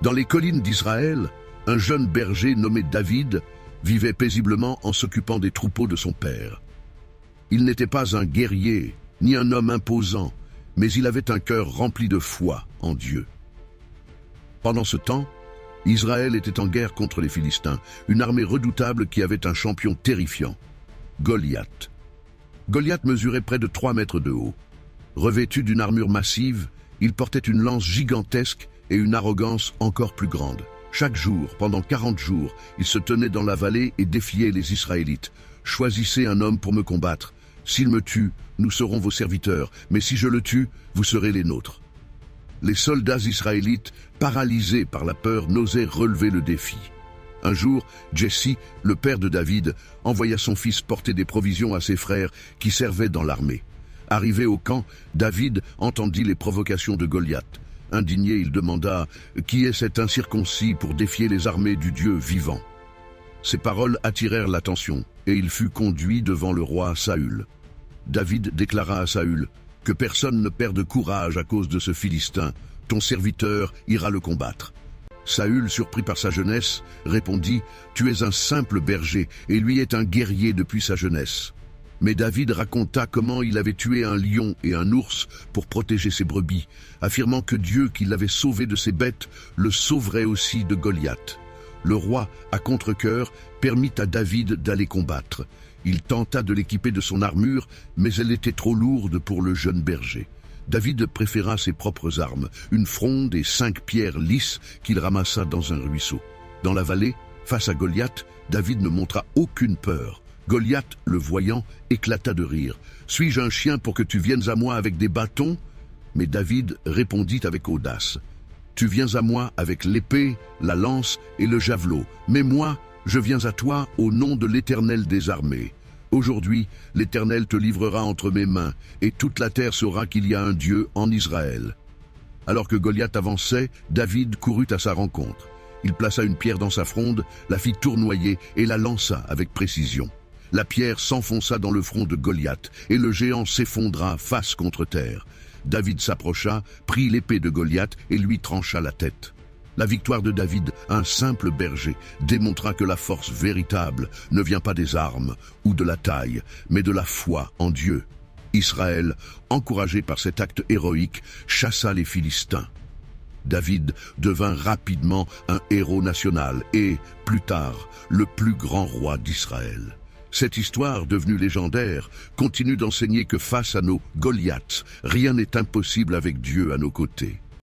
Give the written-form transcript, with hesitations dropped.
Dans les collines d'Israël, un jeune berger nommé David vivait paisiblement en s'occupant des troupeaux de son père. Il n'était pas un guerrier, ni un homme imposant, mais il avait un cœur rempli de foi en Dieu. Pendant ce temps, Israël était en guerre contre les Philistins, une armée redoutable qui avait un champion terrifiant, Goliath. Goliath mesurait près de 3 mètres de haut. Revêtu d'une armure massive, il portait une lance gigantesque et une arrogance encore plus grande. Chaque jour, pendant 40 jours, il se tenait dans la vallée et défiait les Israélites. « Choisissez un homme pour me combattre. S'il me tue, nous serons vos serviteurs, mais si je le tue, vous serez les nôtres. » Les soldats israélites, paralysés par la peur, n'osaient relever le défi. Un jour, Jesse, le père de David, envoya son fils porter des provisions à ses frères qui servaient dans l'armée. Arrivé au camp, David entendit les provocations de Goliath. Indigné, il demanda « Qui est cet incirconcis pour défier les armées du Dieu vivant ?» Ces paroles attirèrent l'attention, et il fut conduit devant le roi Saül. David déclara à Saül « Que personne ne perde courage à cause de ce Philistin, ton serviteur ira le combattre. » Saül, surpris par sa jeunesse, répondit « Tu es un simple berger, et lui est un guerrier depuis sa jeunesse. » Mais David raconta comment il avait tué un lion et un ours pour protéger ses brebis, affirmant que Dieu qui l'avait sauvé de ses bêtes le sauverait aussi de Goliath. Le roi, à contre-cœur, permit à David d'aller combattre. Il tenta de l'équiper de son armure, mais elle était trop lourde pour le jeune berger. David préféra ses propres armes, une fronde et 5 pierres lisses qu'il ramassa dans un ruisseau. Dans la vallée, face à Goliath, David ne montra aucune peur. Goliath, le voyant, éclata de rire. « Suis-je un chien pour que tu viennes à moi avec des bâtons ?» Mais David répondit avec audace. « Tu viens à moi avec l'épée, la lance et le javelot, mais moi, je viens à toi au nom de l'Éternel des armées. Aujourd'hui, l'Éternel te livrera entre mes mains, et toute la terre saura qu'il y a un Dieu en Israël. » Alors que Goliath avançait, David courut à sa rencontre. Il plaça une pierre dans sa fronde, la fit tournoyer et la lança avec précision. La pierre s'enfonça dans le front de Goliath, et le géant s'effondra face contre terre. David s'approcha, prit l'épée de Goliath et lui trancha la tête. La victoire de David, un simple berger, démontra que la force véritable ne vient pas des armes ou de la taille, mais de la foi en Dieu. Israël, encouragé par cet acte héroïque, chassa les Philistins. David devint rapidement un héros national et, plus tard, le plus grand roi d'Israël. Cette histoire, devenue légendaire, continue d'enseigner que face à nos Goliaths, rien n'est impossible avec Dieu à nos côtés.